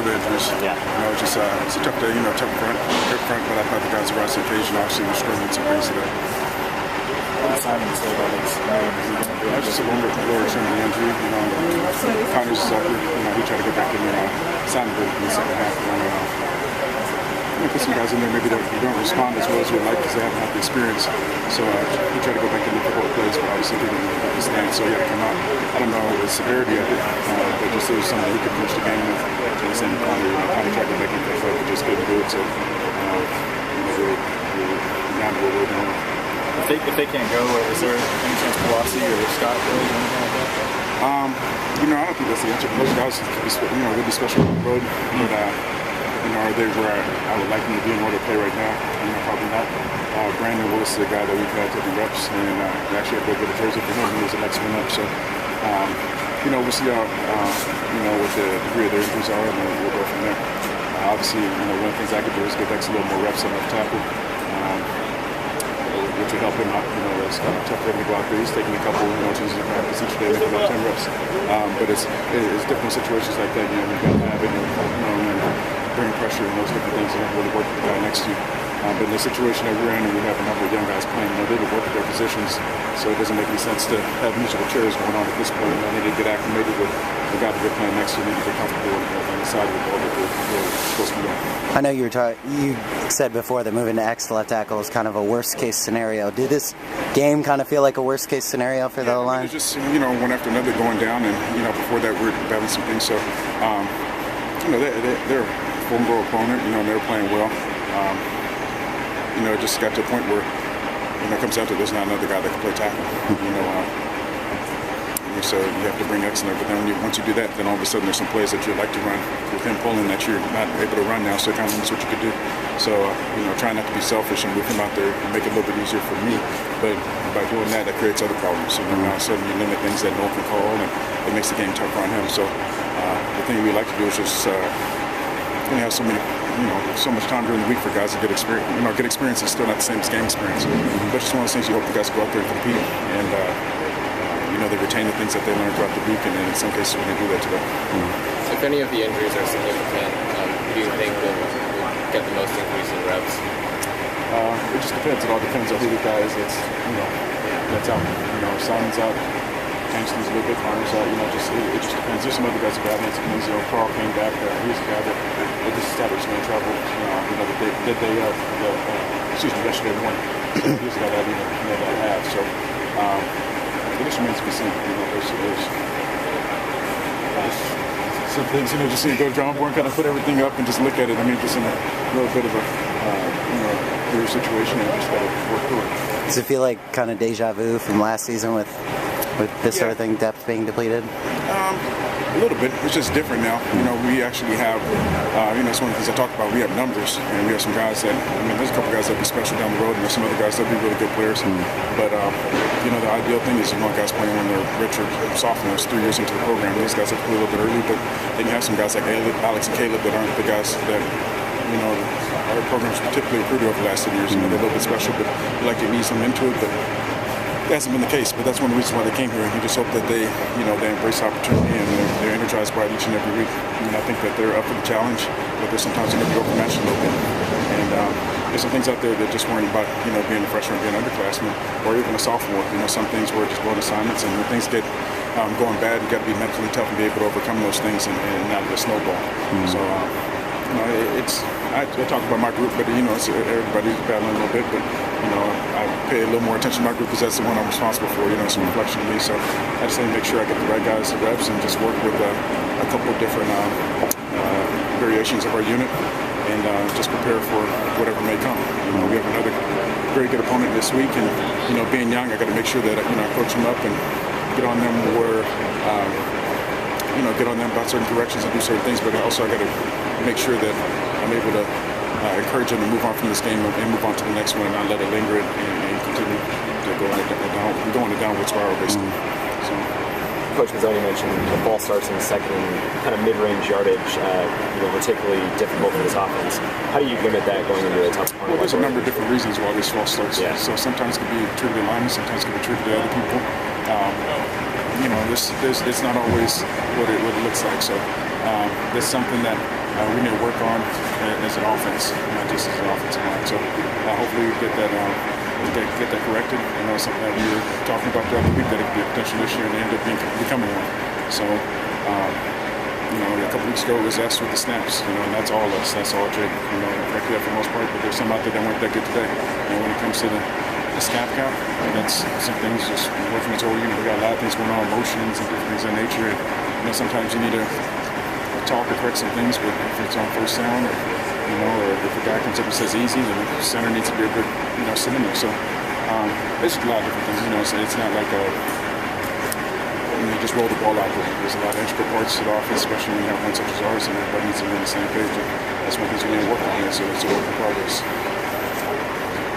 before the injuries. Yeah. It's a tough day, tough front, good front, but I thought the guys rose to the occasion. Obviously, we're struggling some things today. Simon say about this? That's just a lower extremity injury. Connors is up. He tried to get back in there. Sounded good in the second half. Put some guys in there maybe that don't respond as well as we'd like because they haven't had the experience. So he tried to go back in there for both plays, but obviously didn't stand, so he had to come out. I don't know the severity of it, but just it was something that he could finish the game with. And the same Connor, Connor tried to make him play, but just couldn't do it. So we're down to where we're going. If they can't go, is there any chance Velocity or Scott goes or anything like that? I don't think that's the answer. Most guys could be, they'd be special on the road, but are they where I would like them to be in order to play right now? Probably not. Brandon Willis is a guy that we've had taking reps, and we actually have to go get a jersey for him. He was the next one up, so we'll see how what the degree of their injuries are, and then we'll go from there. Obviously, one of the things I could do is get X a little more reps on left tackle. Which would help him out, it's tough for him to go out there. He's taking a couple, changes of practice each day, making about 10 reps. But it's different situations like that, you've got to have it, and bring pressure and those different things, and really work with the guy next to you. But in the situation that we're in, and we have a number of young guys playing, they would work at their positions, so it doesn't make any sense to have musical chairs going on at this point. They need to get acclimated with the guy that they're playing next to, they need to get comfortable on the side of the ball that they're supposed to be on. I know you said before that moving to X left tackle is kind of a worst case scenario. Did this game kind of feel like a worst case scenario for the line? It's just one after another going down, and before that we were battling some things. So they're a formidable opponent. They were playing well. It just got to a point where it comes down to there's not another guy that can play tackle. So you have to bring X in there, but then once you do that, then all of a sudden there's some plays that you'd like to run with him pulling that you're not able to run now, so it kind of limits what you could do. So, trying not to be selfish and move him out there and make it a little bit easier for me, but by doing that, that creates other problems. So then all of a sudden you limit things that no one can call, and it makes the game tougher on him. So the thing we like to do is just have so many, so much time during the week for guys to get experience. Get experience is still not the same as game experience, but it's just one of those things you hope the guys go out there and compete, and they retain the things that they learned throughout the week, and in some cases we're going to do that today. If any of the injuries are significant, who do you think will get the most increase in reps? It just depends. It all depends on who the guy is that's out. Simon's out. Changes a little bit. Connor's out. It just depends. There's some other guys who got hands. Carl came back. He's a guy that just established no trouble. Yesterday morning. He's a guy that I have. So. It just remains to be seen. There's some things, just go to the drawing board and kind of put everything up and just look at it. Just in a little bit of a weird situation, and just got to work through it. Does it feel like kind of deja vu from last season with this sort of thing, depth being depleted? A little bit. It's just different now. We actually have, it's one of the things I talked about. We have numbers, and we have some guys that, there's a couple guys that be special down the road, and there's some other guys that be really good players. But, the ideal thing is you want guys playing when they're richer sophomores, 3 years into the program. These guys have to play a little bit early, but then you have some guys like Alex and Caleb that aren't the guys that, our programs typically recruited over the last 10 years. They're a little bit special, but we like to ease them into it. But that hasn't been the case, but that's one of the reasons why they came here. And you just hope that they embrace opportunity and they're energized by it each and every week. I think that they're up for the challenge, but there's sometimes you have to go overmatch a little bit. And there's some things out there that just weren't about being a freshman, being an underclassman, or even a sophomore. Some things were just blown assignments, and when things get going bad, you got to be mentally tough and be able to overcome those things and not just snowball. So. I talk about my group, but it's everybody's battling a little bit. But I pay a little more attention to my group because that's the one I'm responsible for. It's a reflection of me. So I just need to make sure I get the right guys, the reps, and just work with a couple of different variations of our unit, and just prepare for whatever may come. We have another very good opponent this week, and being young, I got to make sure that I coach them up and get on them where. Get on them about certain directions and do certain things, but also I got to make sure that I'm able to encourage them to move on from this game and move on to the next one and not let it linger and continue to go on a downward spiral, basically. So. Coach Mazzoni mentioned the ball starts in the second kind of mid-range yardage, particularly difficult for this offense. How do you limit that going into a tough opponent? Well, there's a number of different reasons why this false starts. Yeah. So sometimes it can be triggered to linemen, sometimes it can be triggered to other people. It's not always what it looks like. So there's something that we need to work on as an offense, not just as an offensive line. So hopefully we get that corrected. I know something that we were talking about throughout the week that it could be a potential issue and end up becoming one. So, a couple weeks ago it was us with the snaps, and that's all us. That's all Jake, corrected that for the most part. But there's some out there that weren't that good today. And when it comes to the snap count, that's some things just working its whole unit. We got a lot of things going on, emotions and different things of that nature. And, sometimes you need to talk or correct some things, but if it's on first down, or if a guy comes up and says easy, then the center needs to be able to sit in there. So there's a lot of different things. It's not like you just roll the ball out there. There's a lot of extra parts to the offense, especially when you have one such as ours, and everybody needs to be on the same page. And that's one thing we need to work on here, so it's a work in progress.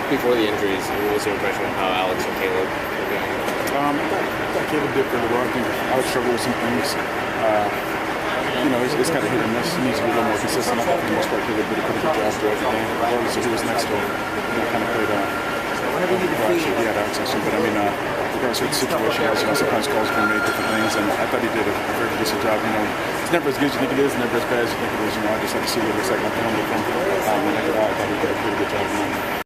Before the injuries, what was your impression of how Alex and Caleb were doing? I thought Caleb did pretty well. I think Alex struggled with some things. It's kind of hit and miss. He needs to be a little more consistent. I thought for the most part Caleb did a pretty good job throughout the game. Regardless of who was next to him, kind of played actually, he had access to. But regardless of what the situation was, sometimes calls can be made different things, and I thought he did a very decent job. It's never as good as you think it is, never as bad as you think it is. I just have to see what it looks like on film. When I get out, I thought he did a pretty good job.